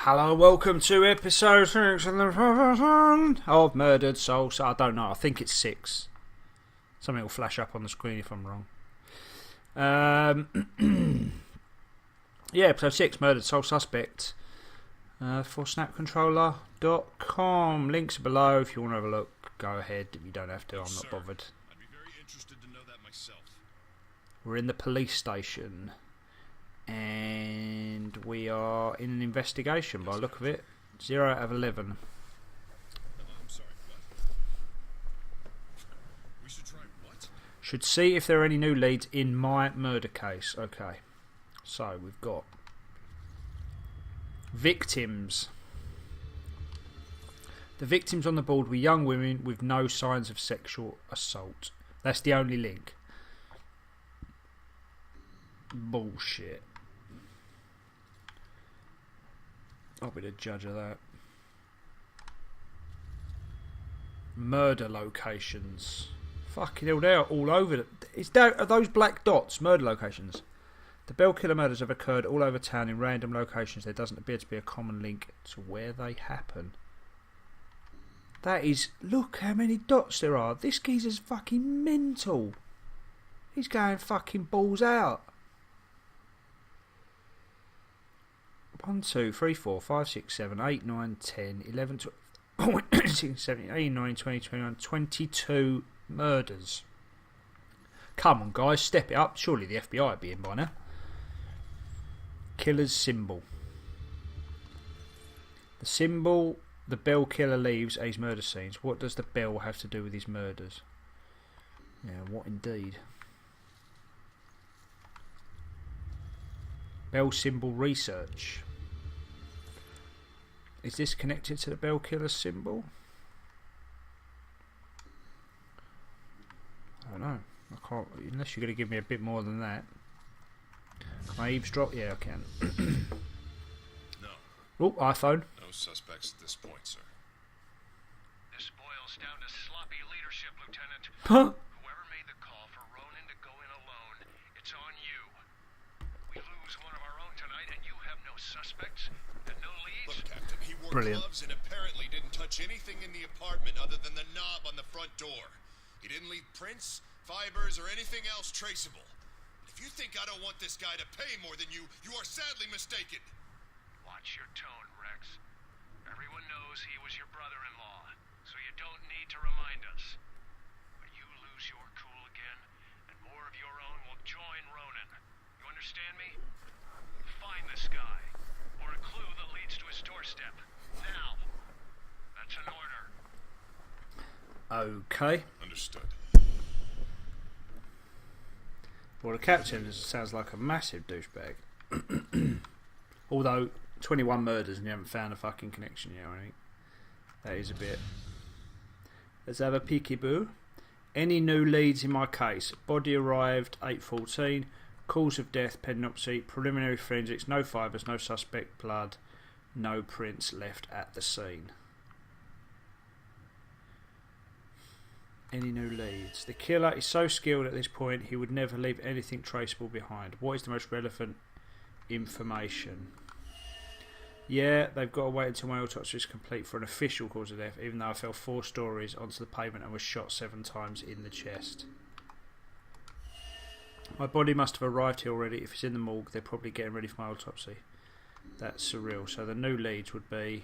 Hello, welcome to episode 6 of Murdered Souls. I don't know, I think it's 6. Something will flash up on the screen if I'm wrong. Yeah, episode 6, Murdered Soul Suspect. For snapcontroller.com. Links are below if you want to have a look. Go ahead, you don't have to, I'm not bothered. I'd be very interested to know that myself. We're in the police station. And we are in an investigation by the look of it. 0 out of 11. I'm sorry, what? We should try what? Should see if there are any new leads in my murder case. Okay. So we've got victims. The victims on the board were young women with no signs of sexual assault. That's the only link. Bullshit. I'll be the judge of that. Murder locations. Fucking hell, they're all over. Are those black dots murder locations? The Bell Killer murders have occurred all over town in random locations. There doesn't appear to be a common link to where they happen. That is... Look how many dots there are. This geezer's fucking mental. He's going fucking balls out. 1, 2, 3, 4, 5, 6, 7, 8, 9, 10, 11, 12, 16, 17, 18, 19, 20, 21, 22 murders. Come on, guys, step it up. Surely the FBI would be in by now. Killer's symbol. The symbol the Bell Killer leaves at his murder scenes. What does the bell have to do with his murders? Yeah, what indeed? Bell symbol research. Is this connected to the Bell Killer symbol? I don't know. I can't, unless you're going to give me a bit more than that. Can I eavesdrop? Yeah, I can. No. Oh, iPhone. No suspects at this point, sir. This boils down to sloppy leadership, Lieutenant. Huh? Whoever made the call for Ronan to go in alone, it's on you. We lose one of our own tonight, and you have no suspects and no leads. Look, Captain, he wore Brilliant. gloves and apparently didn't touch anything in the apartment other than the knob on the front door. He didn't leave prints, fibers, or anything else traceable. If you think I don't want this guy to pay more than you, you are sadly mistaken. Watch your tone, Rex. Everyone knows he was your brother-in-law, so you don't need to remind us. But you lose your cool again, and more of your own will join Ronan. You understand me? Find this guy, or a clue that leads to his doorstep. Now. That's an order. Okay. Understood. Well, the captain sounds like a massive douchebag. Although, 21 murders and you haven't found a fucking connection yet, I think. That is a bit... Let's have a peekaboo. Any new leads in my case? Body arrived 8:14. Cause of death, pendopsy. Preliminary forensics. No fibres, no suspect blood. No prints left at the scene. Any new leads? The killer is so skilled at this point he would never leave anything traceable behind. What is the most relevant information? Yeah, they've got to wait until my autopsy is complete for an official cause of death, even though I fell 4 stories onto the pavement and was shot 7 times in the chest. My body must have arrived here already. If it's in the morgue, they're probably getting ready for my autopsy. That's surreal. So the new leads would be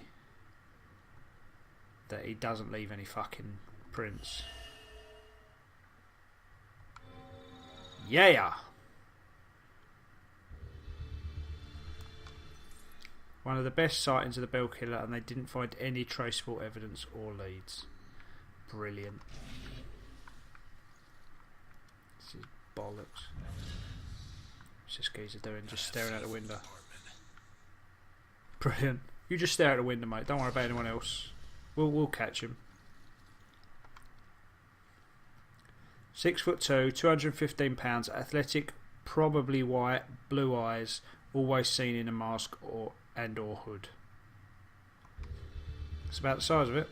that he doesn't leave any fucking prints. Yeah! One of the best sightings of the Bell Killer, and they didn't find any traceable evidence or leads. Brilliant. This is bollocks. What's this geezer doing? Just staring out the window. Brilliant. You just stare out the window, mate. Don't worry about anyone else. We'll catch him. 6'2", 215 pounds, athletic, probably white, blue eyes, always seen in a mask or hood. It's about the size of it.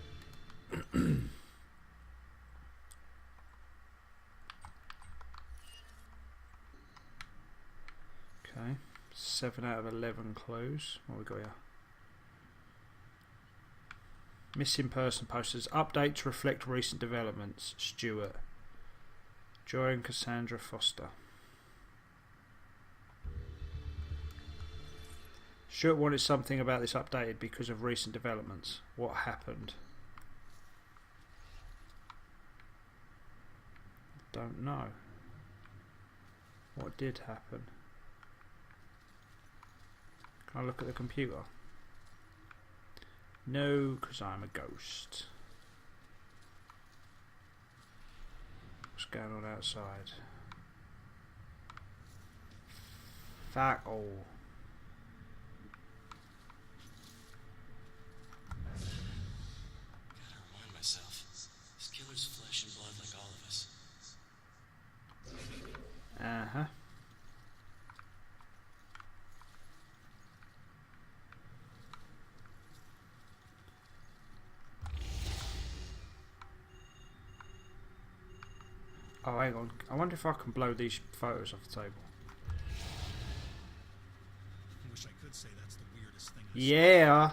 Okay, 7 out of 11 clues. What we got here? Missing person posters. Update to reflect recent developments. Stuart. Joy and Cassandra Foster. Stuart wanted something about this updated because of recent developments. What happened? Don't know. What did happen? Can I look at the computer? No, because I'm a ghost. What's going on outside? Fuck all. Gotta remind myself. This killer's flesh and blood like all of us. Uh-huh. Oh, hang on. I wonder if I can blow these photos off the table. I wish I could say that's the weirdest thing I've Yeah.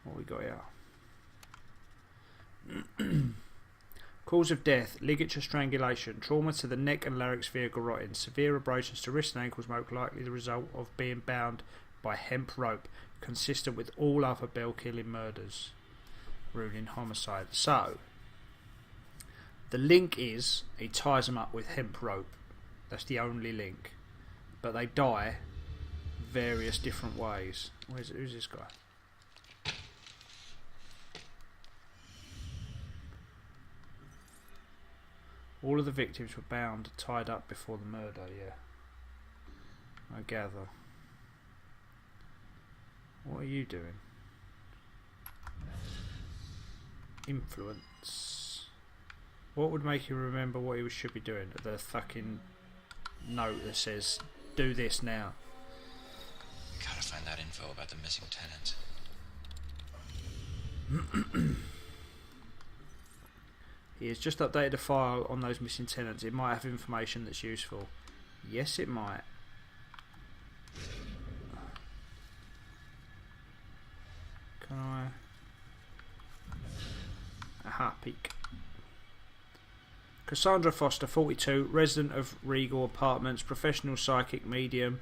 What we got here? Cause of death: ligature strangulation, trauma to the neck and larynx via garroting, severe abrasions to wrists and ankles, most likely the result of being bound by hemp rope, consistent with all other bell killing murders. Ruling homicide. So, the link is he ties them up with hemp rope. That's the only link. But they die various different ways. Who's this guy? All of the victims were bound, tied up before the murder, yeah. I gather. What are you doing? Influence. What would make you remember what you should be doing? The fucking note that says, do this now. Gotta find that info about the missing tenant. He has just updated a file on those missing tenants. It might have information that's useful. Yes, it might. Can I? Aha, peek. Cassandra Foster, 42, resident of Regal Apartments, professional psychic medium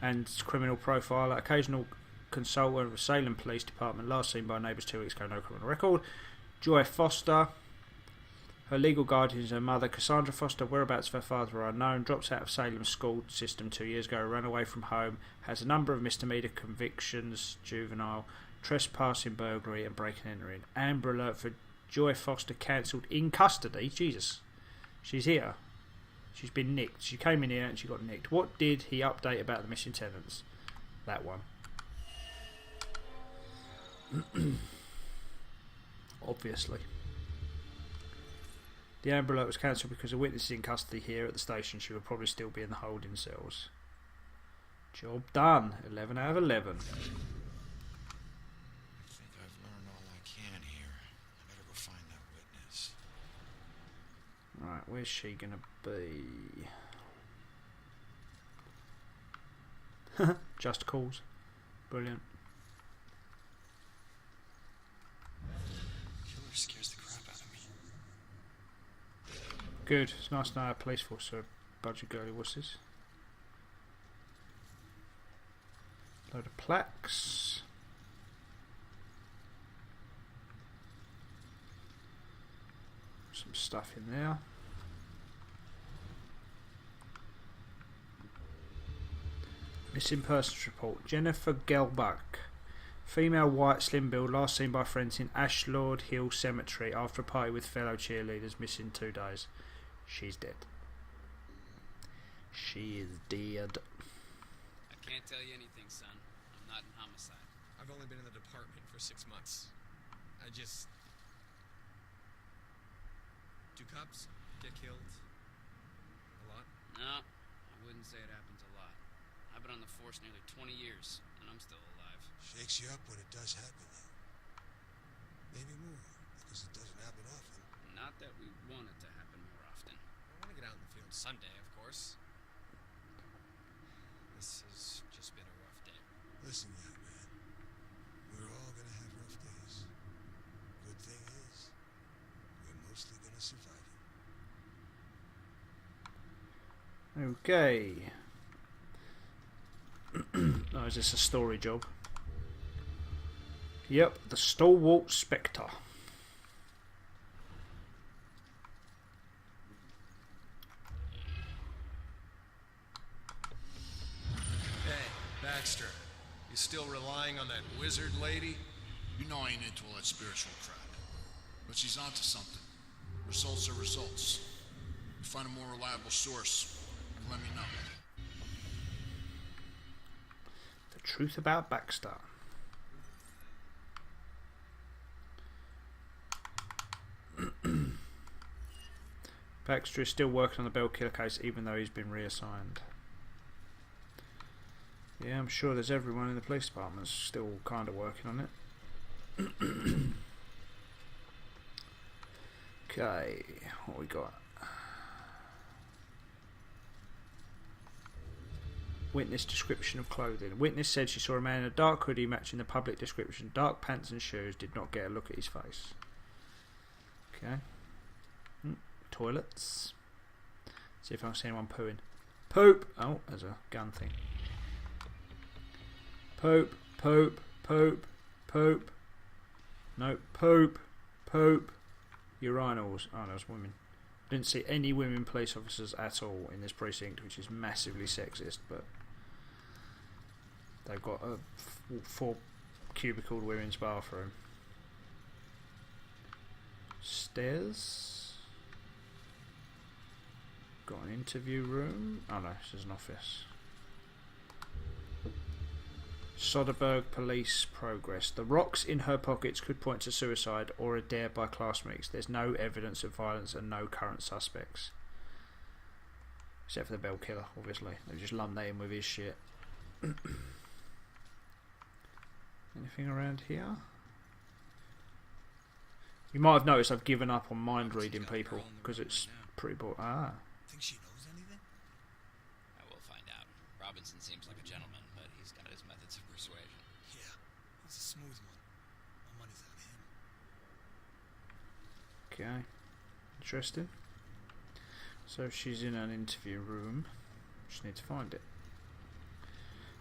and criminal profiler, occasional consultant of Salem Police Department, last seen by neighbours 2 weeks ago, no criminal record. Joy Foster, her legal guardian is her mother. Cassandra Foster, whereabouts of her father are unknown, drops out of Salem school system 2 years ago, ran away from home, has a number of misdemeanor convictions, juvenile, trespassing, burglary and breaking and entering. Amber alert for Joy Foster cancelled in custody. Jesus. She's here. She's been nicked. She came in here and she got nicked. What did he update about the missing tenants? That one. Obviously. The Amber Alert was cancelled because a witness is in custody here at the station. She will probably still be in the holding cells. Job done. 11 out of 11. I think I've learned all I can here. I better go find that witness. Right, where's she gonna be? Just cause. Brilliant. Killer scares the crap out of me. Good. It's nice to know our police force are a bunch of girly wusses. Load of plaques. Some stuff in there. Missing persons report. Jennifer Gelbach, female, white, slim build, last seen by friends in Ashlord Hill Cemetery after a party with fellow cheerleaders, missing 2 days. She's dead. She is dead. I can't tell you anything, son. I'm not in homicide. I've only been in the department for 6 months. Do cops get killed a lot? No, I wouldn't say it happens a lot. I've been on the force nearly 20 years, and I'm still alive. Shakes you up when it does happen, though. Maybe more, because it doesn't happen often. Not that we want it to happen more often. I want to get out in the field Sunday, of course. This has just been a rough day. Listen, young man. We're all gonna have rough days. Okay. Oh, is this a story job? Yep, the Stalwart Spectre. Hey, Baxter. You still relying on that wizard lady? You know I ain't into all that spiritual crap. But she's onto something. Results are results. You find a more reliable source, you let me know. The truth about Baxter. Baxter is still working on the Bell Killer case even though he's been reassigned. Yeah, I'm sure there's everyone in the police department still kind of working on it. Okay, what we got? Witness description of clothing. Witness said she saw a man in a dark hoodie matching the public description. Dark pants and shoes. Did not get a look at his face. Okay. Toilets. See if I can see anyone pooing. Poop! Oh, there's a gun thing. Poop, poop, poop, poop. No, poop, poop. Urinals. Oh, there's women. Didn't see any women police officers at all in this precinct, which is massively sexist, but they've got a 4 cubicled women's bathroom. Stairs. Got an interview room. Oh no, this is an office. Soderbergh police progress. The rocks in her pockets could point to suicide or a dare by classmates. There's no evidence of violence and no current suspects. Except for the Bell Killer, obviously. They've just lumped that in with his shit. Anything around here? You might have noticed I've given up on mind reading people because it's pretty boring. Ah. Think she knows anything? I will find out. Robinson seems like a gentleman, but he's got his methods of persuasion. Yeah, he's a smooth one. My money's on him. Okay. Interesting. So she's in an interview room. Just need to find it.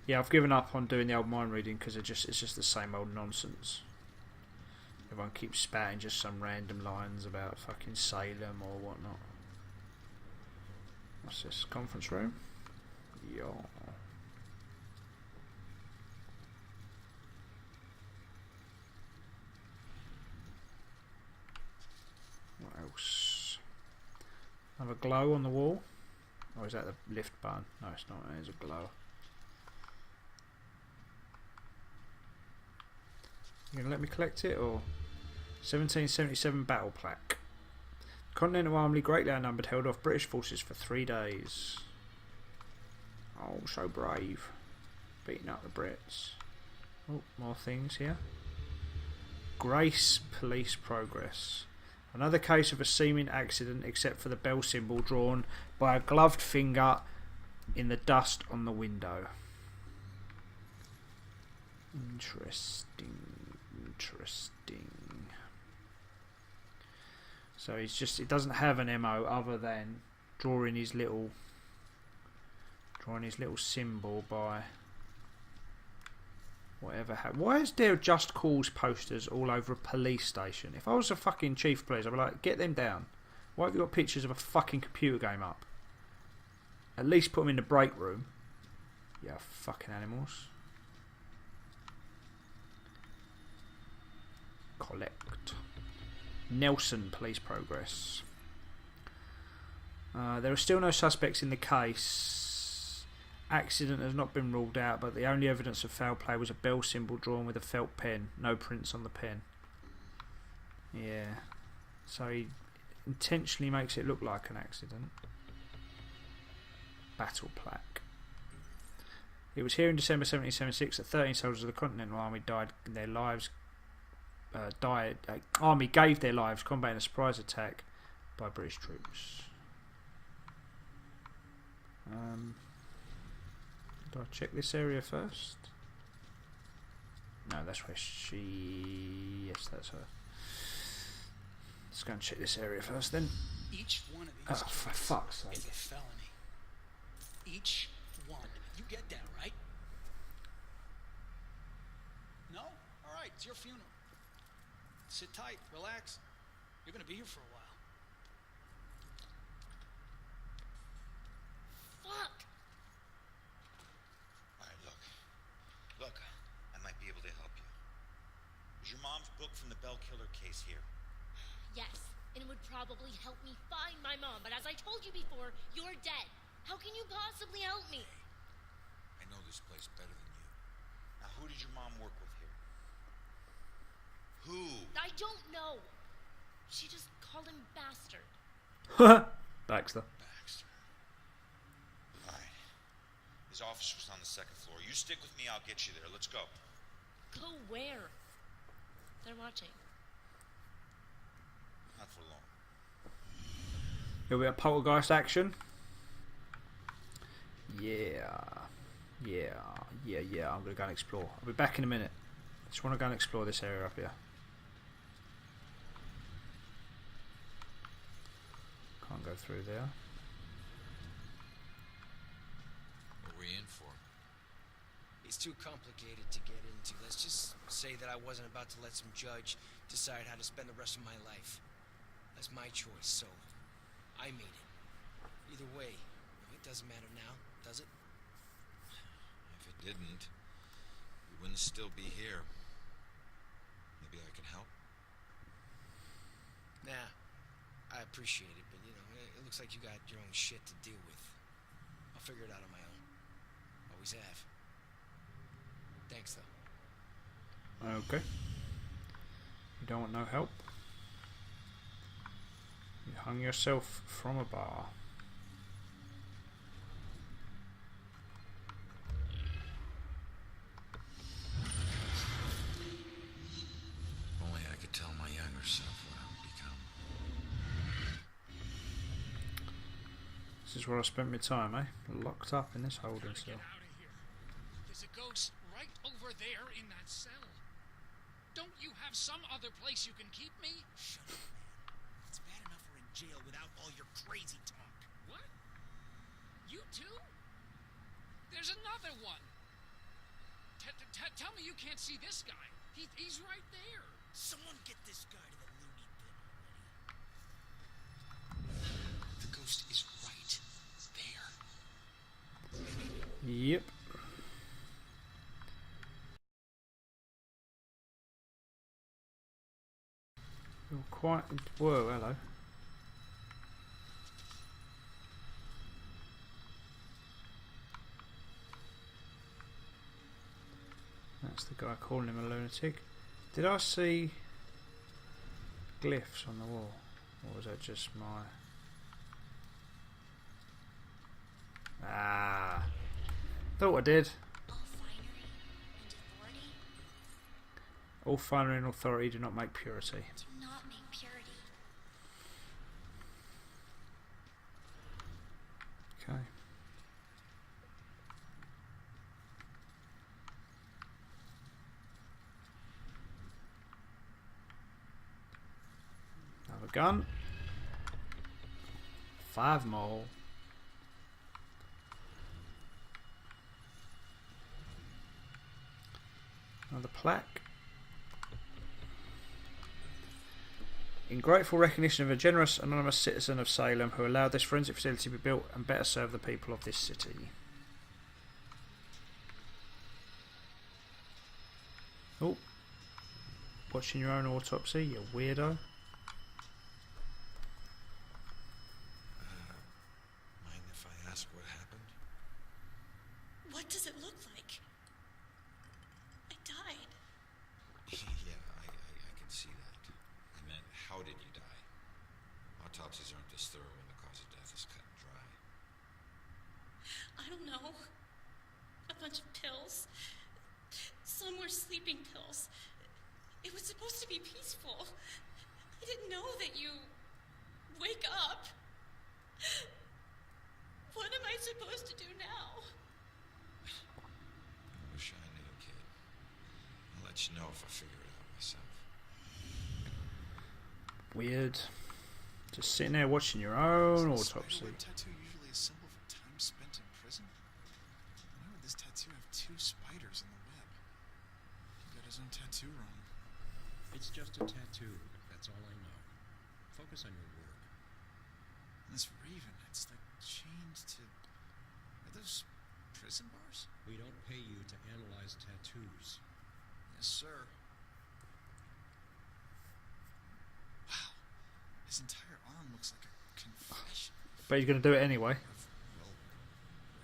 Yeah, I've given up on doing the old mind reading because it's just the same old nonsense. Everyone keeps spouting just some random lines about fucking Salem or whatnot. What's this? Conference room? Yeah. What else? Have a glow on the wall? Or is that the lift button? No, it's not. There's a glow. You gonna let me collect it or 1777 battle plaque. Continental Army greatly outnumbered held off British forces for 3 days. Oh, so brave. Beating up the Brits. Oh, more things here. Grace police progress. Another case of a seeming accident except for the bell symbol drawn by a gloved finger in the dust on the window. Interesting. So he doesn't have an MO other than drawing his little symbol by whatever. Why is there just cause posters all over a police station? If I was a fucking chief of police, I'd be like, get them down. Why have you got pictures of a fucking computer game up? At least put them in the break room. Yeah, fucking animals. Collect. Nelson police progress. There are still no suspects in the case. Accident has not been ruled out, but the only evidence of foul play was a bell symbol drawn with a felt pen. No prints on the pen. Yeah. So he intentionally makes it look like an accident. Battle plaque. It was here in December 1776 that 13 soldiers of the Continental Army died in their lives. Army gave their lives combating a surprise attack by British troops. Do I check this area first? No, that's where she... Yes, that's her. Let's go and check this area first then. Each one of Oh, these for cases fuck's is sake. a felony. each one. You get that, right? No? All right, it's your funeral. Sit tight, relax. You're gonna be here for a while. Fuck! Alright, look, I might be able to help you. Is your mom's book from the Bell Killer case here? Yes, and it would probably help me find my mom, but as I told you before, you're dead. How can you possibly help me? I know this place better than you. Now, who did your mom work with here? Who? I don't know. She just called him bastard. Baxter. Baxter. Alright. His office was on the second floor. You stick with me, I'll get you there. Let's go. Go where? They're watching. Not for long. There'll be a poltergeist action. Yeah. I'm gonna go and explore. I'll be back in a minute. I just want to go and explore this area up here. Can't go through there. What were you in for? It's too complicated to get into. Let's just say that I wasn't about to let some judge decide how to spend the rest of my life. That's my choice, so I made it. Either way, it doesn't matter now, does it? If it didn't, we wouldn't still be here. Maybe I can help? Nah, I appreciate it, but it looks like you got your own shit to deal with. I'll figure it out on my own. Always have. Thanks, though. Okay. You don't want no help? You hung yourself from a bar. Only I could tell my younger self what I would become. This is where I spent my time, eh? Locked up in this holding Get cell. out of here. There's a ghost right over there in that cell. Don't you have some other place you can keep me? Shut up, man. It's bad enough we're in jail without all your crazy talk. What? You too? There's another one. Tell me you can't see this guy. He's right there. Someone get this guy to the loony bin already. The ghost is right there. Yep. You're quite... Whoa, hello. That's the guy calling him a lunatic. Did I see glyphs on the wall? Or was that just my... Ah, thought I did. All finery and authority All finery and authority do not make purity. do not make purity. Okay. Another gun. 5 more. Another plaque. In grateful recognition of a generous anonymous citizen of Salem who allowed this forensic facility to be built and better serve the people of this city. Oh. Watching your own autopsy, you weirdo. Mind if I ask what happened? What does it look like? I died. Yeah, I can see that. I meant, how did you die? Autopsies aren't this thorough when the cause of death is cut and dry. I don't know. A bunch of pills. Some were sleeping pills. It was supposed to be peaceful. I didn't know that you wake up. What am I supposed to do now? I wish I knew, kid. I'll let you know if I figure it out myself. Weird. Just sitting there watching your own autopsy. Spiderweb tattoo usually a symbol for time spent in prison? no tattoo wrong. It's just a tattoo. That's all I know. Focus on your work. And this Raven, it's like chained to... Are those prison bars? We don't pay you to analyze tattoos. Yes, sir. Wow. His entire arm looks like a confession. But he's going to do it anyway. Well,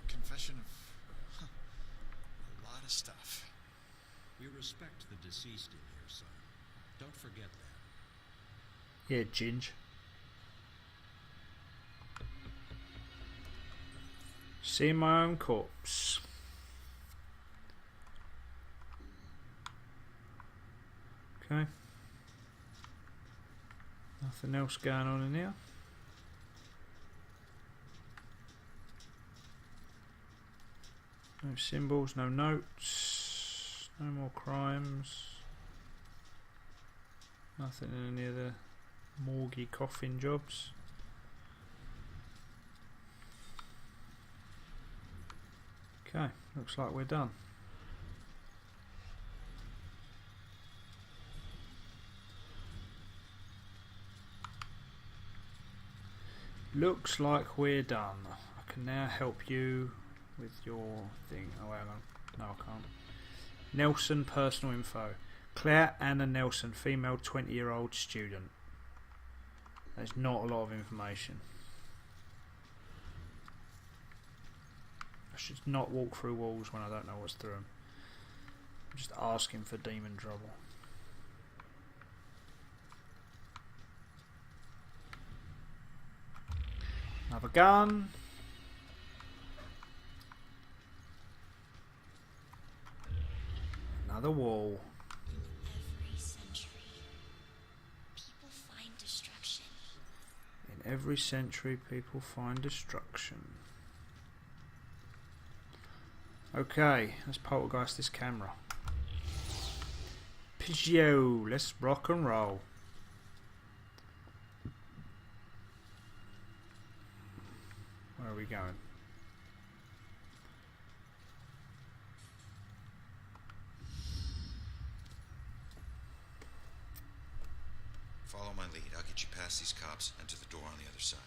a confession of a lot of stuff. We respect the deceased in here, son. Don't forget that. Yeah, Ginge. See my own corpse. Okay. Nothing else going on in here. No symbols, no notes, no more crimes. Nothing in any of the morgue coffin jobs. Okay, looks like we're done. Looks like we're done. I can now help you with your thing. Oh, hang on. No, I can't. Nelson personal info. Claire Anna Nelson, female 20-year-old student. There's not a lot of information. I should not walk through walls when I don't know what's through them. I'm just asking for demon trouble. Another gun. Another wall. Every century, people find destruction. In every century, people find destruction. Okay, let's poltergeist this camera. Pidgeot, let's rock and roll. Where are we going? Follow my lead. I'll get you past these cops and to the door on the other side.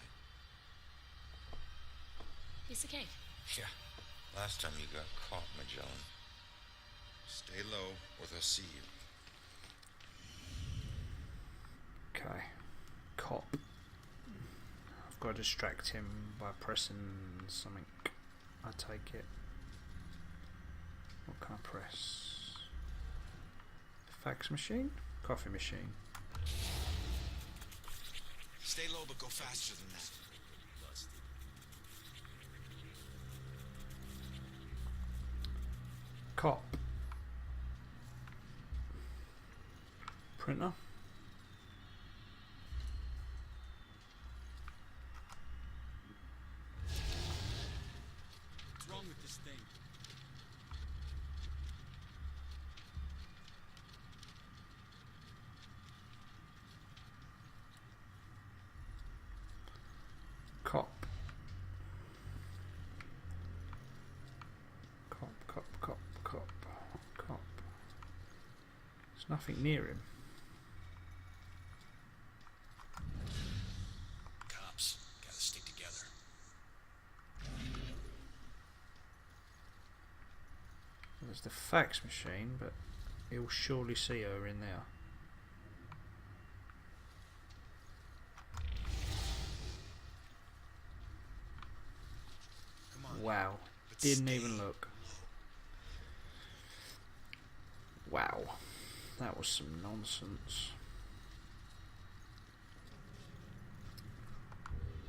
Piece of cake. Yeah. Last time you got caught, Magellan. Stay low or they'll see you. Okay. Cop. I've got to distract him by pressing something. I take it. What can I press? Fax machine? Coffee machine. Stay low, but go faster than that. Cop. Printer. What's wrong with this thing? Cop. Cop, cop, cop, cop, cop. There's nothing near him. Cops gotta stick together. There's the fax machine, but he'll surely see her in there. Wow. Didn't even look. Wow. That was some nonsense.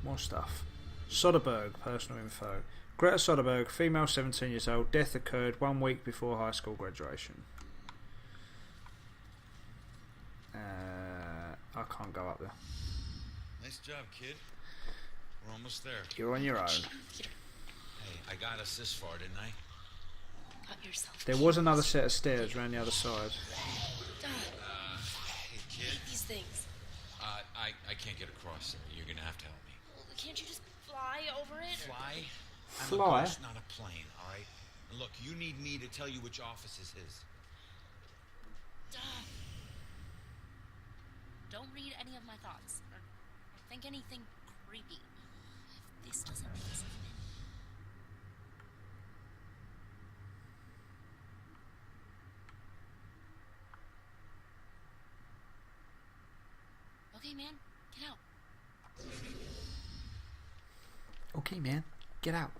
More stuff. Soderbergh, personal info. Greta Soderbergh, female 17 years old. Death occurred 1 week before high school graduation. I can't go up there. Nice job, kid. We're almost there. You're on your own. Hey, I got us this far, didn't I? Got yourself. There was another set of stairs around the other side. Hey, kid. These things. I can't get across there. You're gonna have to help me. Can't you just fly over it? Fly? I'm Fly? a ghost, not a plane, alright? And look, you need me to tell you which office is his. don't read any of my thoughts, or think anything creepy. If this doesn't mean something. Okay, man, get out. Okay, man, get out.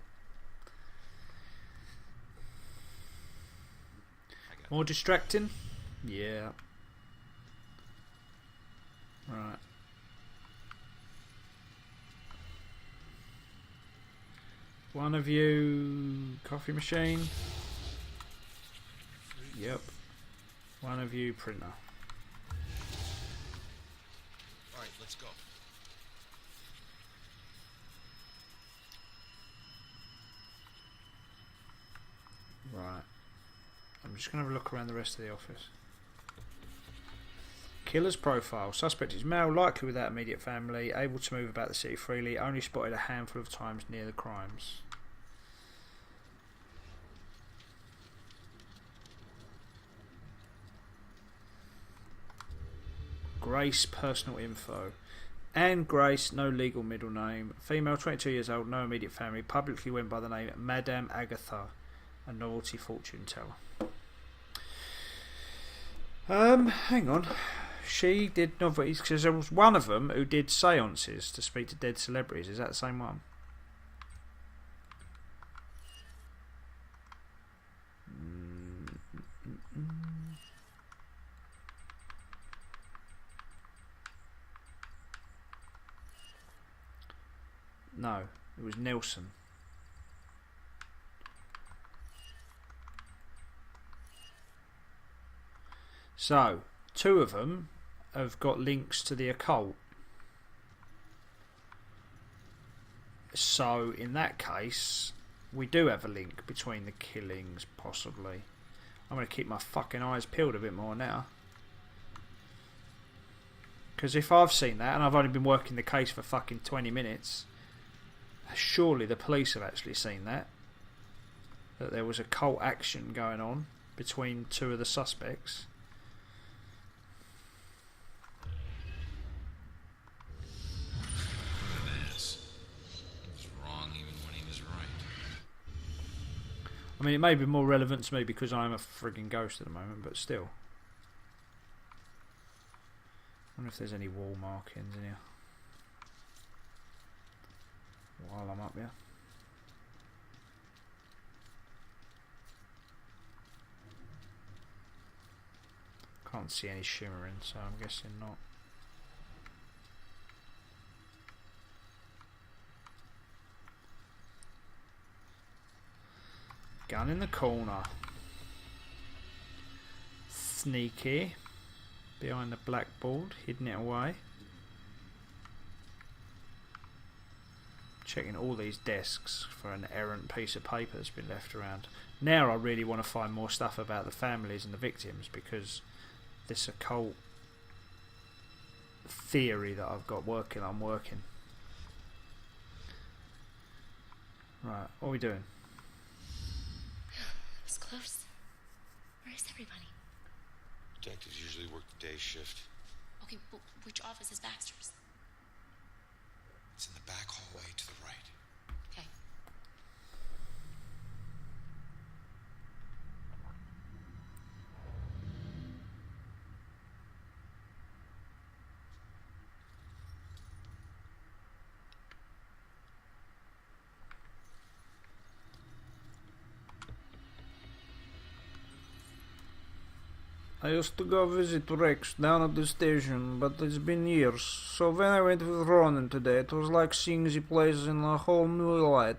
More distracting? Yeah. Right. One of you, coffee machine. Yep. One of you, printer. Alright, let's go. Right. I'm just going to have a look around the rest of the office. Killer's profile. Suspect is male, likely without immediate family, able to move about the city freely, only spotted a handful of times near the crimes. Grace, personal info. Anne Grace, no legal middle name. Female, 22 years old, no immediate family, publicly went by the name Madame Agatha, a novelty fortune teller. Hang on. She did novelties because there was one of them who did seances to speak to dead celebrities. Is that the same one? No, it was Nelson. So, two of them have got links to the occult. So, in that case, we do have a link between the killings, possibly. I'm going to keep my fucking eyes peeled a bit more now. Because if I've seen that, and I've only been working the case for fucking 20 minutes, surely the police have actually seen that. That there was occult action going on between two of the suspects. I mean, it may be more relevant to me because I'm a frigging ghost at the moment, but still. I wonder if there's any wall markings in here. While I'm up here. Can't see any shimmering, so I'm guessing not. Gun in the corner. Sneaky. Behind the blackboard, hidden it away. Checking all these desks for an errant piece of paper that's been left around. Now I really want to find more stuff about the families and the victims, because this occult theory that I've got working, I'm working. Right, what are we doing? That was close. Where is everybody? Detectives usually work the day shift. Okay, well, which office is Baxter's? It's in the back hallway to the right. Okay. I used to go visit Rex down at the station, but it's been years. So when I went with Ronan today, it was like seeing the place in a whole new light.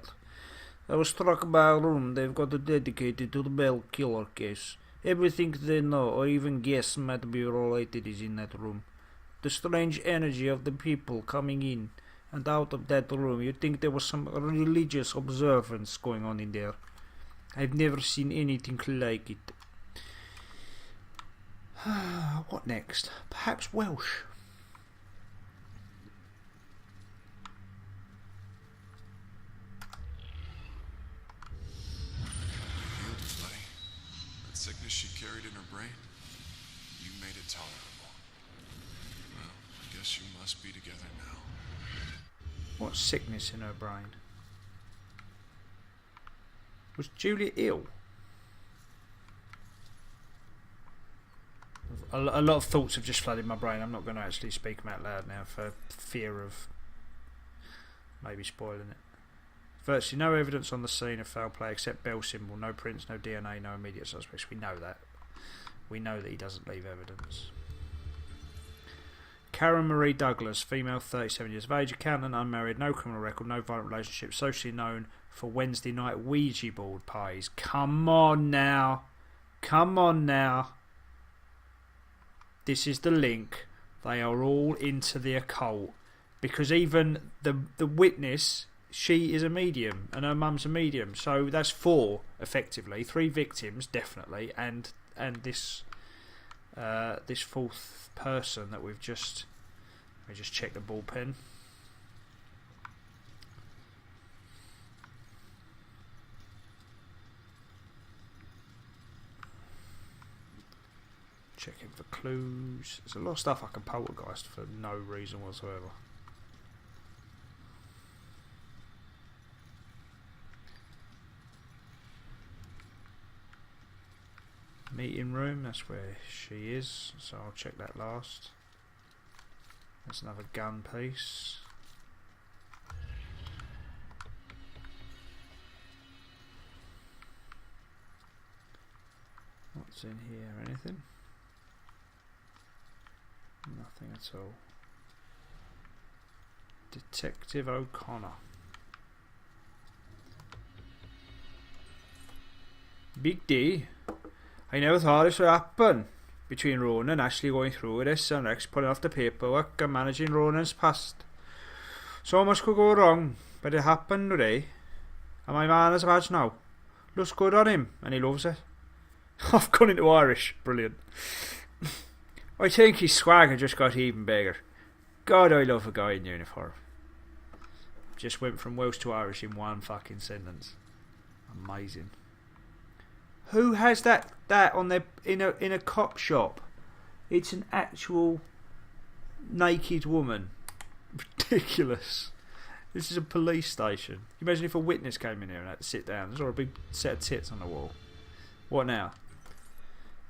I was struck by a room they've got dedicated to the Bell killer case. Everything they know or even guess might be related is in that room. The strange energy of the people coming in and out of that room, you'd think there was some religious observance going on in there. I've never seen anything like it. What next? Perhaps Welsh. Healed it, buddy. That sickness she carried in her brain, you made it tolerable. Well, guess you must be together now. What sickness in her brain? Was Julia ill? A lot of thoughts have just flooded my brain. I'm not going to actually speak them out loud now for fear of maybe spoiling it. Virtually no evidence on the scene of foul play except bell symbol, no prints, no DNA, no immediate suspects. We know that. We know that he doesn't leave evidence. Karen Marie Douglas, female, 37 years of age, accountant, unmarried, no criminal record, no violent relationship, socially known for Wednesday night Ouija board parties. Come on now. Come on now. This is the link. They are all into the occult. Because even the witness, she is a medium, and her mum's a medium. So that's 4, effectively. 3 victims, definitely, and this this 4th person that we've just... Let me just check the ball pen. Checking for clues. There's a lot of stuff I can poltergeist for no reason whatsoever. Meeting room, that's where she is, so I'll check that last. There's another gun piece. What's in here? Anything? Nothing at all. Detective O'Connor. Big D. I never thought this would happen. Between Ronan and Ashley going through this and Rex pulling off the paperwork and managing Ronan's past. So much could go wrong, but it happened today. And my man is a badge now. Looks good on him, and he loves it. I've gone into Irish. Brilliant. I think his swagger just got even bigger. God, I love a guy in uniform. Just went from Welsh to Irish in one fucking sentence. Amazing. Who has that on their in a cop shop? It's an actual naked woman. Ridiculous. This is a police station. Can you imagine if a witness came in here and had to sit down? There's already a big set of tits on the wall. What now?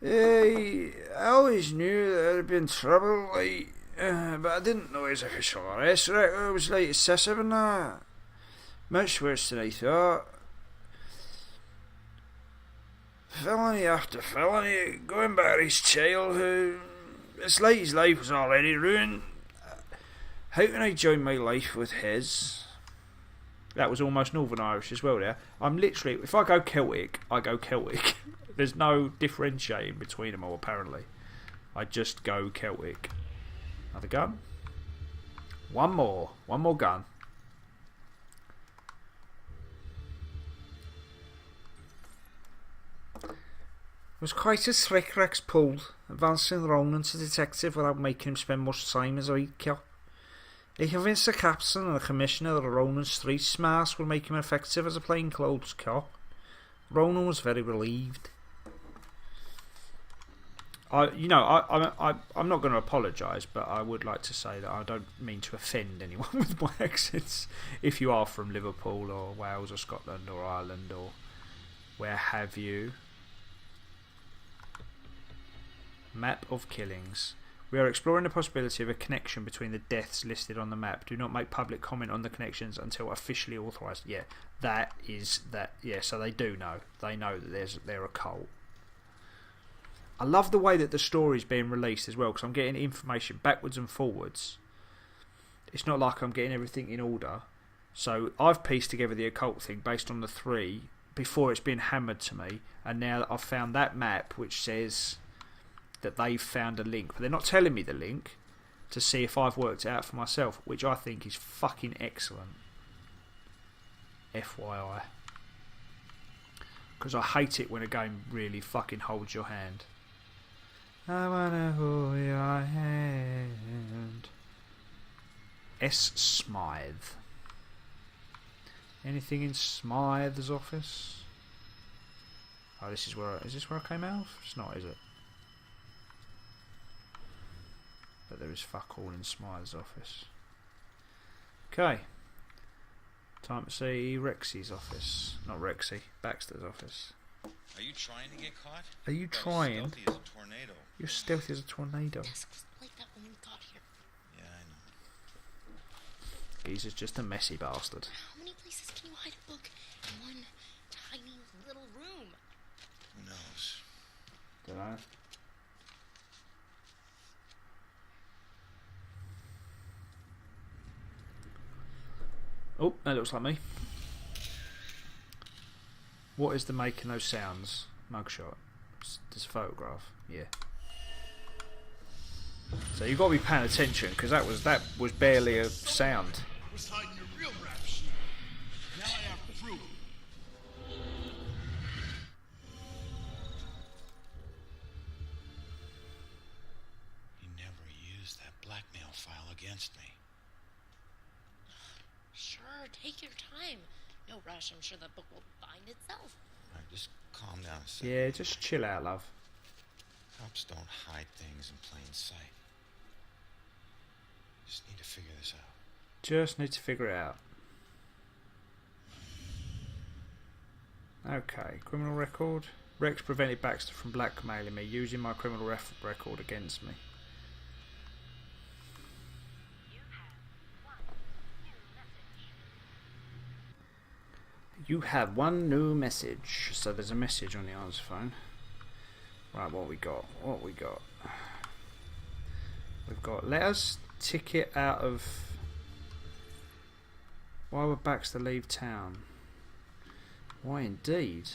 I always knew there had been trouble, but I didn't know his official arrest record was like excessive and that. Much worse than I thought. Felony after felony, going back to his childhood. It's like his life was already ruined. How can I join my life with his? That was almost Northern Irish as well there. I'm literally, if I go Celtic, I go Celtic. There's no differentiating between them all, apparently. I just go Celtic. Another gun. One more gun. It was quite a trick Rex pulled, advancing Ronan to detective without making him spend much time as a weed cop. He convinced the captain and the commissioner that Ronan's street smarts would make him effective as a plainclothes cop. Ronan was very relieved. I'm not going to apologise, but I would like to say that I don't mean to offend anyone with my accents. If you are from Liverpool or Wales or Scotland or Ireland or where have you. Map of killings. We are exploring the possibility of a connection between the deaths listed on the map. Do not make public comment on the connections until officially authorised. Yeah, yeah, so they do know. They know that they're a cult. I love the way that the story's being released as well, because I'm getting information backwards and forwards. It's not like I'm getting everything in order. So I've pieced together the occult thing based on the 3 before it's been hammered to me, and now that I've found that map which says that they've found a link, but they're not telling me the link to see if I've worked it out for myself, which I think is fucking excellent. FYI. Because I hate it when a game really fucking holds your hand. I wanna hold your hand. S. Smythe. Anything in Smythe's office? Oh, is this where I came out of? It's not, is it? But there is fuck all in Smiley's office. Okay. Time to see Rexy's office. Not Rexy, Baxter's office. Are you trying to get caught? Are you You're trying? stealthy as a tornado. You're stealthy as a tornado. Desk was like that when we got here. Yeah, I know. He's just a messy bastard. How many places can you hide a book in one tiny little room? Who knows? Dunno. Oh, that looks like me. What is the making those sounds? Mugshot. This photograph. Yeah. So you've got to be paying attention because that was barely a sound. Was hiding your real rap sheet. Now I have proof. He never used that blackmail file against me. Sure, take your time. No rush, I'm sure the book will find itself. Alright, just calm down a second. Yeah, just chill out, love. Cops don't hide things in plain sight. Just need to figure this out. Just need to figure it out. Okay, criminal record. Rex prevented Baxter from blackmailing me using my criminal record against me. You have one new message. So there's a message on the answer phone. Right, what we got? What we got? We've got letters, ticket out of... Why would Baxter leave town? Why indeed?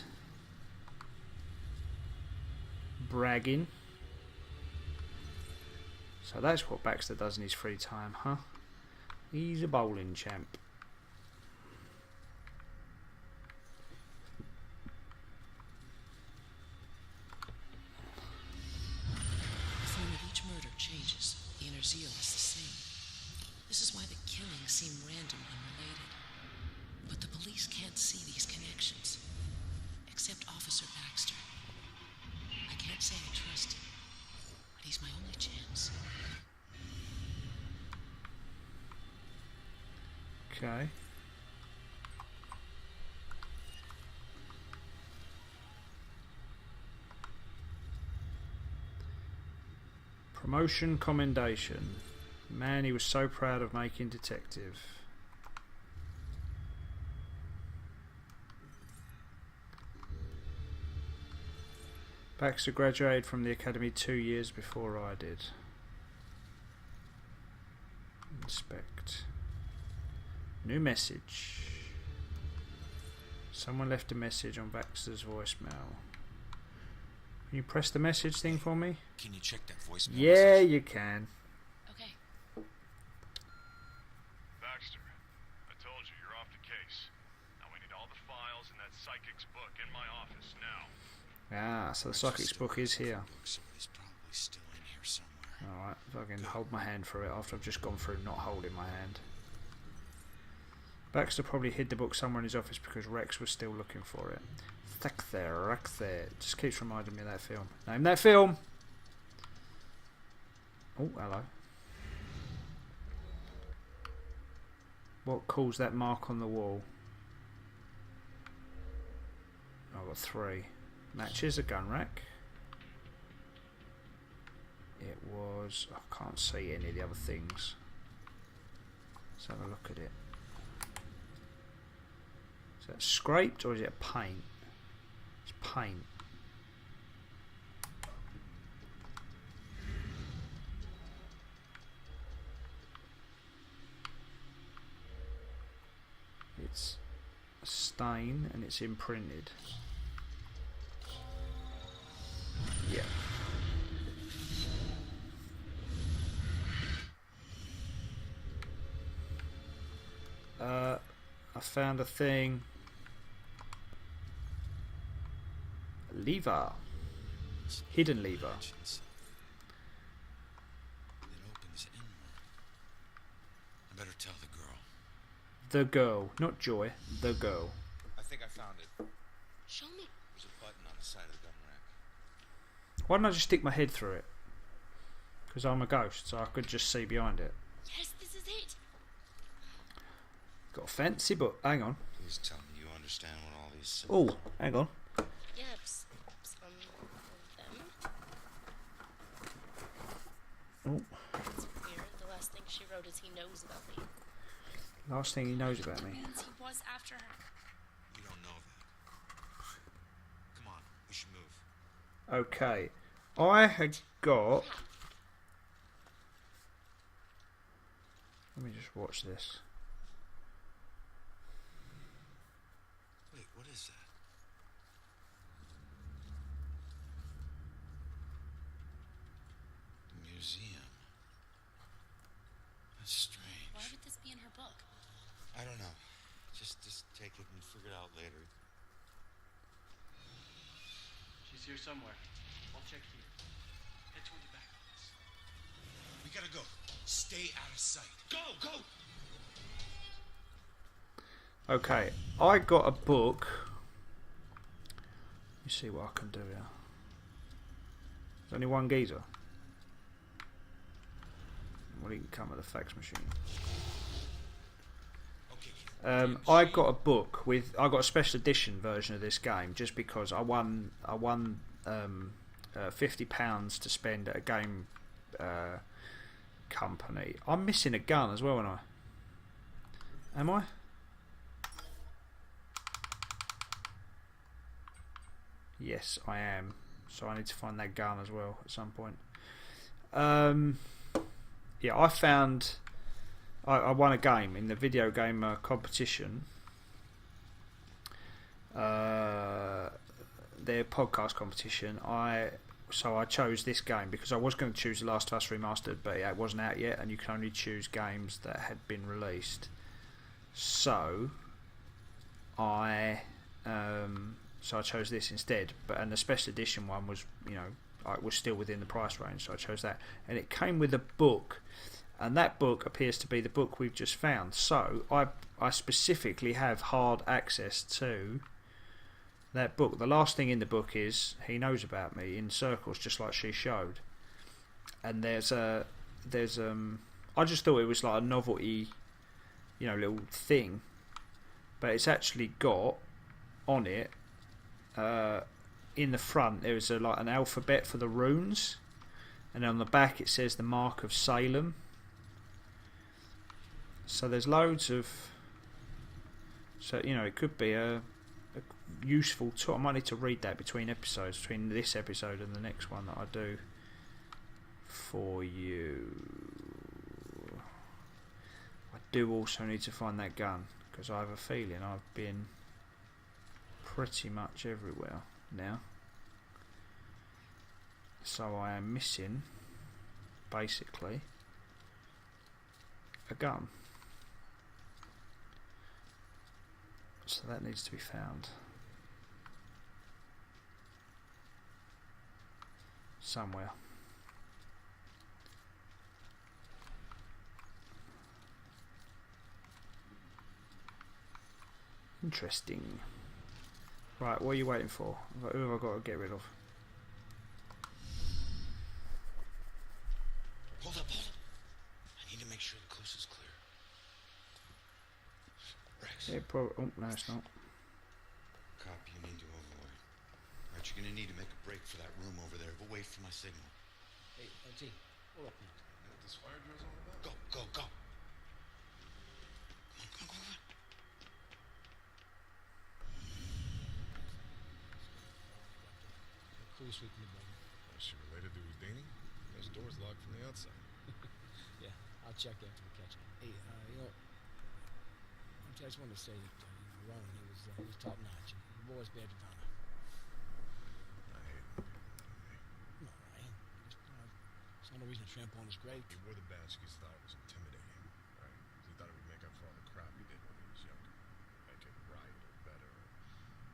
Bragging. So that's what Baxter does in his free time, huh? He's a bowling champ. The form of each murder changes. The inner zeal is the same. This is why the killings seem random and unrelated. But the police can't see these connections. Except Officer Baxter. I can't say I trust him, but he's my only chance. Okay. Promotion commendation. Man, he was so proud of making detective. Baxter graduated from the academy 2 years before I did. Inspect. New message. Someone left a message on Baxter's voicemail. Can you press the message thing for me? Can you check that voicemail? Yeah, you can. Okay. Baxter, I told you, you're off the case. Now we need all the files in that psychic's book in my office now. Ah, so the psychic's book is here. Somebody's probably still in here somewhere. Alright, if I can hold my hand through it after I've just gone through not holding my hand. Baxter probably hid the book somewhere in his office because Rex was still looking for it. Thick there, Rex there. It just keeps reminding me of that film. Name that film! Oh, hello. What caused that mark on the wall? I've got 3. Matches, a gun rack. It was... I can't see any of the other things. Let's have a look at it. Is that scraped or is it paint? It's paint. It's a stain and it's imprinted. Yeah. I found a thing. A lever. Hidden lever. It opens inward. I better tell the girl. The girl, not Joy. The girl. I think I found it. Show me. There's a button on the side of the gun rack. Why don't I just stick my head through it? Because I'm a ghost, so I could just see behind it. Yes, this is it. Got a fancy book. Hang on. Please tell me you understand what all these Oh, hang on. Yes, some of them. Oh, It's weird. The last thing she wrote is he knows about me. last thing he knows about me. Means he was after her. You don't know that. Come on, we should move. Okay. I had got... Let me just watch this. Wait, what is that? Museum. That's strange. Why would this be in her book? I don't know. Just take it and figure it out later. She's here somewhere. I'll check here. Head toward the back office. We gotta go. Stay out of sight. Go, go! Okay, I got a book. Let me see what I can do here. There's only one geezer. Well, he can come with a fax machine. I got a book with. I got a special edition version of this game just because I won £50 to spend at a game company. I'm missing a gun as well, aren't I? Am I? Yes, I am. So I need to find that gun as well at some point. Yeah, I found. I won a game in the video game competition. Their podcast competition. So I chose this game because I was going to choose The Last of Us Remastered, but it wasn't out yet, and you can only choose games that had been released. So I chose this instead. And the special edition one was, it was still within the price range, so I chose that. And it came with a book. And that book appears to be the book we've just found. So I specifically have hard access to that book. The last thing in the book is he knows about me in circles, just like she showed. And I just thought it was like a novelty, little thing. But it's actually got on it, in the front there is like an alphabet for the runes, and on the back it says the Mark of Salem. So there's loads of... So, it could be a useful tool. I might need to read that between episodes, between this episode and the next one that I do for you. I do also need to find that gun, because I have a feeling I've been pretty much everywhere now. So I am missing, basically, a gun. So that needs to be found somewhere. Interesting. Right, what are you waiting for? Who have I got to get rid of? Hold up. I need to make sure the coast is clear. Rex. Yeah, probably. Oh, no, it's not. Copy, you need to overlord. Right, you're gonna need to make a break for that room over there, away from my signal. Hey, LT, hold up. You know what this fire drill's all about? Go. Come on. Cool sweeping the building. Is she related to Houdini? Those doors locked from the outside. Yeah, I'll check after we catch him. Hey, I just wanted to say that Ronan, he was top notch. The boy's bad to honor. I hate when people lie to me. No, Ryan. It's not no reason to trample on his grave. He wore the badge because he thought it was intimidating, right? He thought it would make up for all the crap he did when he was younger. Make it right or better, or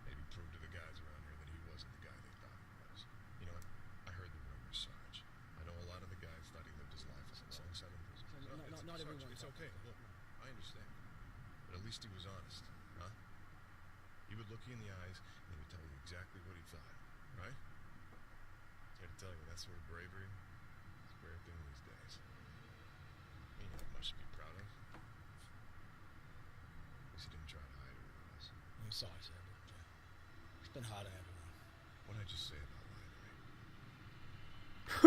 maybe prove to the guys around here that he wasn't the guy they thought he was. You know what? I heard the rumors, Sarge. I know a lot of the guys thought he lived his life as a long seven prison. Not everyone. It's okay. Look, I understand. But at least he was honest, huh? He would look you in the eyes and he would tell you exactly what he thought, right? I try to tell you, that sort of bravery is a rare thing these Much to be proud of. At least you didn't try to hide it from us. I'm sorry, sir, but it's been hard on everyone. What did I just say about lying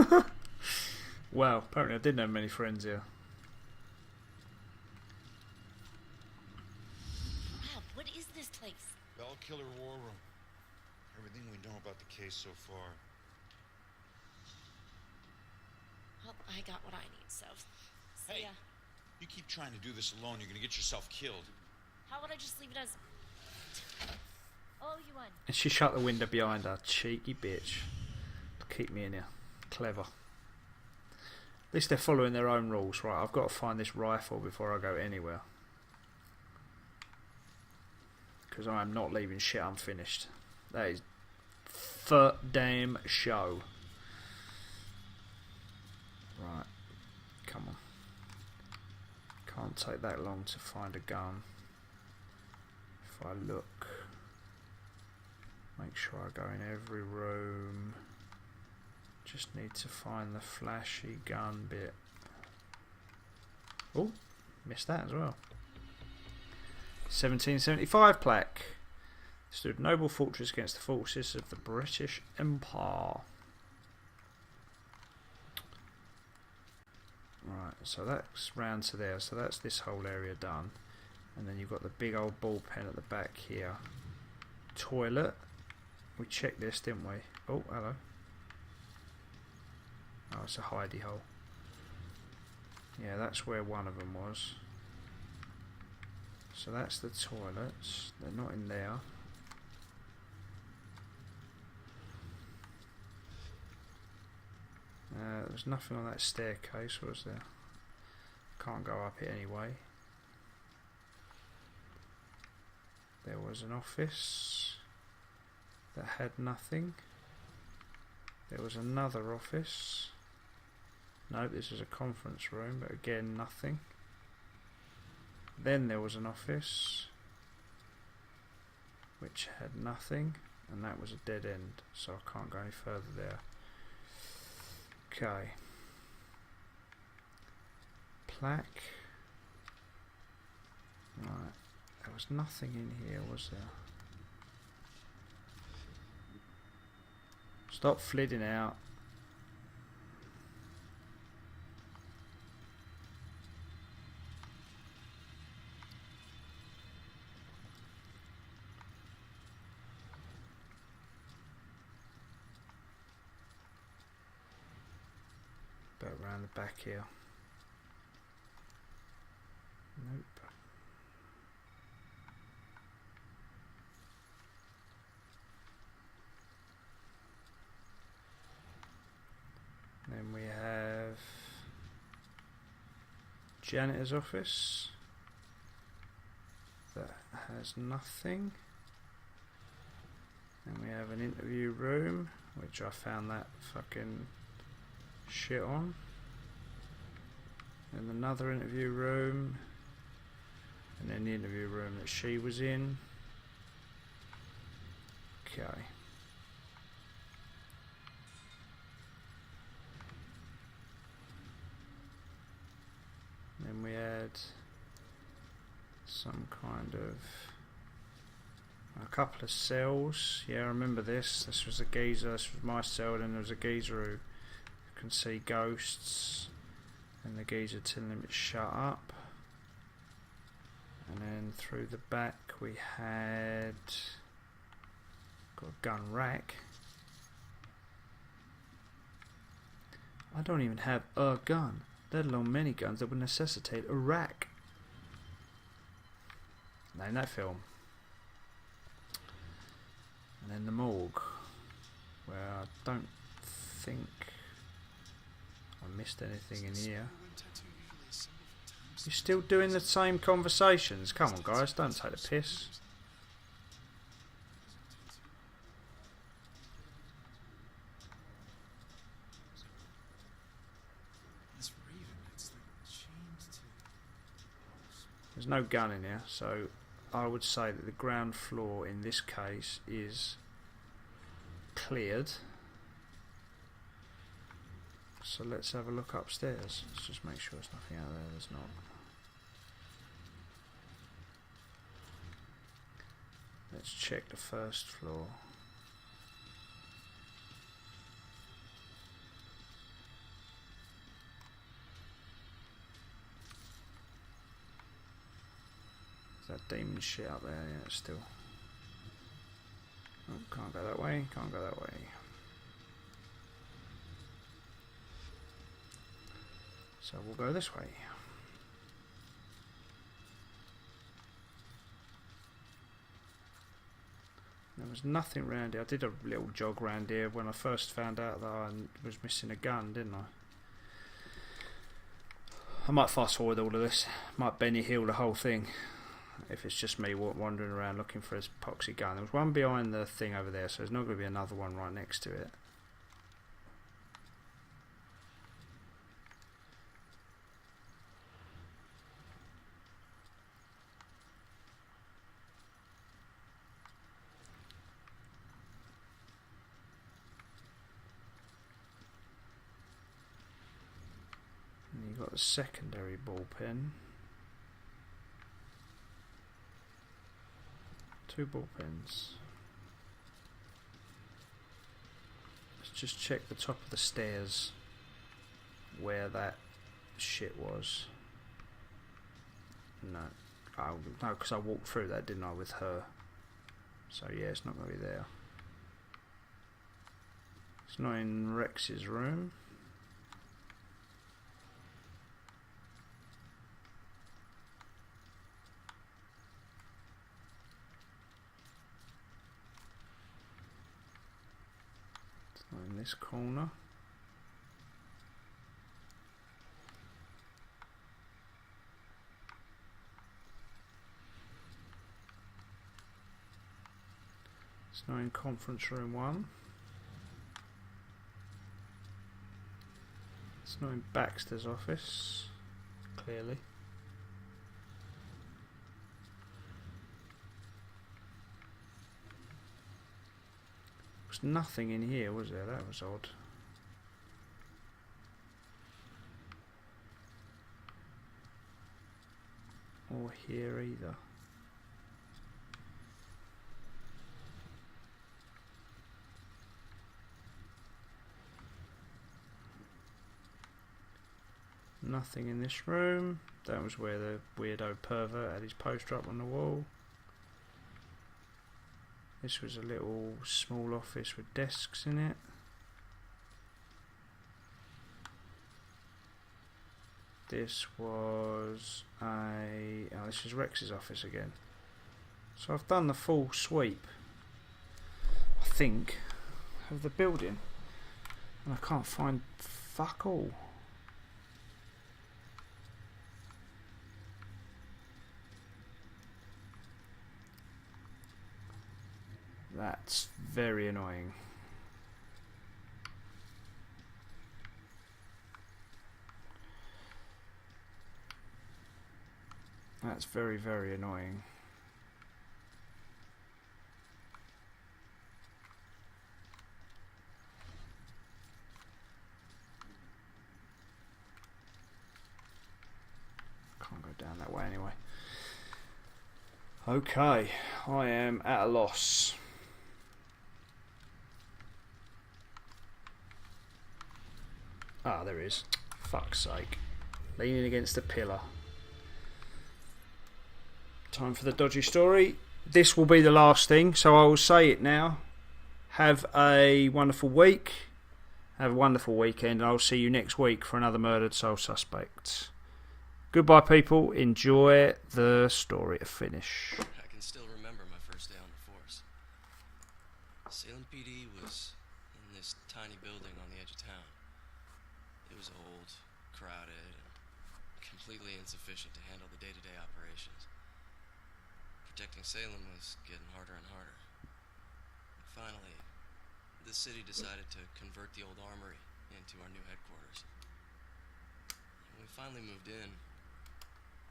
to me? Well, apparently I didn't have many friends here. Wow, what is this place? Bell Killer War Room. Everything we know about the case so far. Well, I got what I need, so... Hey, ya. you keep trying to do this alone, you're gonna get yourself killed. How would I just leave it as... Oh, you won. And she shut the window behind her. Cheeky bitch. Keep me in here. Clever. At least they're following their own rules. Right, I've got to find this rifle before I go anywhere. Because I am not leaving shit unfinished. That is for damn show. Right. Come on. Can't take that long to find a gun. If I look. Make sure I go in every room. Just need to find the flashy gun bit. Oh, missed that as well. 1775 plaque. Stood noble fortress against the forces of the British Empire. Right, so that's round to there. So that's this whole area done. And then you've got the big old ball pen at the back here. Toilet. We checked this, didn't we? Oh, hello. Oh, it's a hidey hole. Yeah, that's where one of them was. So that's the toilets. They're not in there. There was nothing on that staircase, was there? Can't go up it anyway. There was an office that had nothing. There was another office. No, this is a conference room, but again, nothing. Then there was an office which had nothing, and that was a dead end, so I can't go any further there. Okay. Plaque. Right. There was nothing in here, was there? Stop flitting out. About round the back here. Nope. Then we have janitor's office that has nothing. Then we have an interview room, which I found that fucking shit on. And another interview room, and then the interview room that she was in. Okay. Then we had some kind of a couple of cells. Yeah, I remember this. This was a geezer. This was my cell. And there was a geezer who can see ghosts, and the geezer telling him to shut up. And then through the back we had got a gun rack. I don't even have a gun, let alone many guns that would necessitate a rack. Name that film. And then the morgue, where I don't think I missed anything in here. You're still doing the same conversations? Come on guys, don't take the piss. There's no gun in here, so I would say that the ground floor in this case is cleared. So let's have a look upstairs. Let's just make sure there's nothing out there. There's not. Let's check the first floor. Is that demon shit up there? Yeah, it's still. Oh, can't go that way. Can't go that way. So we'll go this way. There was nothing round here. I did a little jog round here when I first found out that I was missing a gun, didn't I? I might fast forward all of this. Might Benny Hill the whole thing. If it's just me wandering around looking for his epoxy gun. There was one behind the thing over there, so there's not going to be another one right next to it. And you've got the secondary ball pen. 2 ball pens. Let's just check the top of the stairs where that shit was. No. Oh, no, because I walked through that, didn't I, with her. So yeah, it's not going to be there. It's not in Rex's room. In this corner. It's not in conference room 1. It's not in Baxter's office, clearly. There was nothing in here, was there? That was odd. Or here either. Nothing in this room. That was where the weirdo pervert had his poster up on the wall. This was a little small office with desks in it. This was a... oh, this is Rex's office again. So I've done the full sweep, I think, of the building. And I can't find fuck all. That's very annoying. That's very, very annoying. Can't go down that way anyway. Okay, I am at a loss. Ah, there is. Fuck's sake. Leaning against a pillar. Time for the dodgy story. This will be the last thing, so I will say it now. Have a wonderful week. Have a wonderful weekend, and I'll see you next week for another Murdered Soul Suspect. Goodbye, people. Enjoy the story to finish. I can still remember my first day on the force. Salem PD was in this tiny building on the edge of town. It was old, crowded, and completely insufficient to handle the day-to-day operations. Protecting Salem was getting harder and harder. Finally, the city decided to convert the old armory into our new headquarters. When we finally moved in,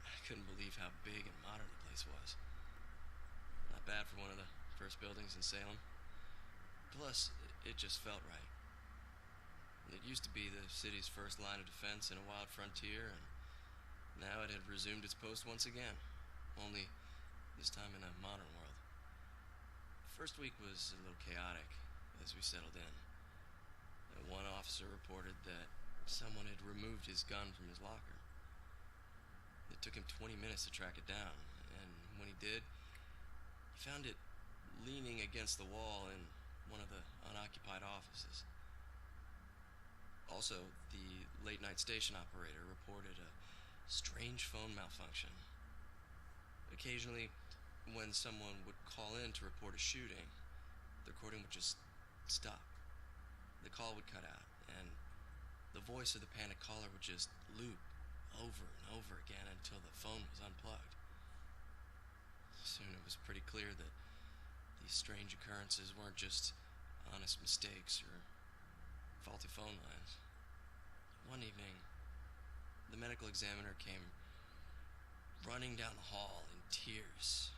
I couldn't believe how big and modern the place was. Not bad for one of the first buildings in Salem. Plus, it just felt right. It used to be the city's first line of defense in a wild frontier, and now it had resumed its post once again, only this time in a modern world. First week was a little chaotic as we settled in. One officer reported that someone had removed his gun from his locker. It took him 20 minutes to track it down, and when he did, he found it leaning against the wall in one of the unoccupied offices. Also, the late-night station operator reported a strange phone malfunction. Occasionally, when someone would call in to report a shooting, the recording would just stop. The call would cut out, and the voice of the panicked caller would just loop over and over again until the phone was unplugged. Soon it was pretty clear that these strange occurrences weren't just honest mistakes or faulty phone lines. One evening, the medical examiner came running down the hall in tears.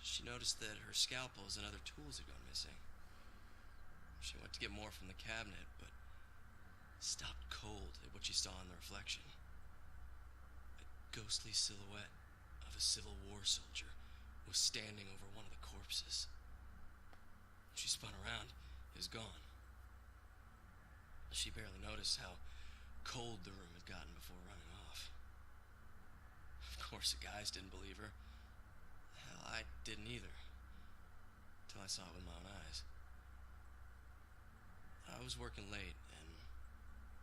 She noticed that her scalpels and other tools had gone missing. She went to get more from the cabinet, but stopped cold at what she saw in the reflection. A ghostly silhouette of a Civil War soldier was standing over one of the corpses. She spun around. It was gone. She barely noticed how cold the room had gotten before running off. Of course, the guys didn't believe her. Hell, I didn't either. Till I saw it with my own eyes. I was working late and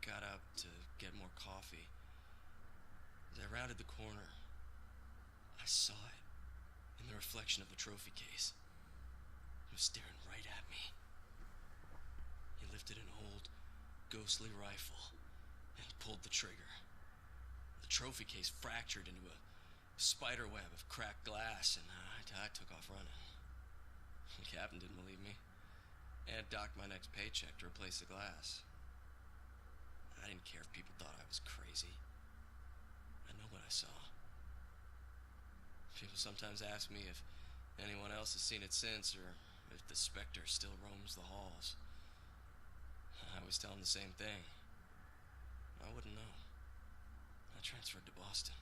got up to get more coffee. As I rounded the corner, I saw it in the reflection of the trophy case. It was staring right at me. He lifted an old, ghostly rifle and pulled the trigger. The trophy case fractured into a spider web of cracked glass, and I took off running. The captain didn't believe me and docked my next paycheck to replace the glass. I didn't care if people thought I was crazy. I know what I saw. People sometimes ask me if anyone else has seen it since, or if the specter still roams the halls. I always tell them the same thing. I wouldn't know. I transferred to Boston.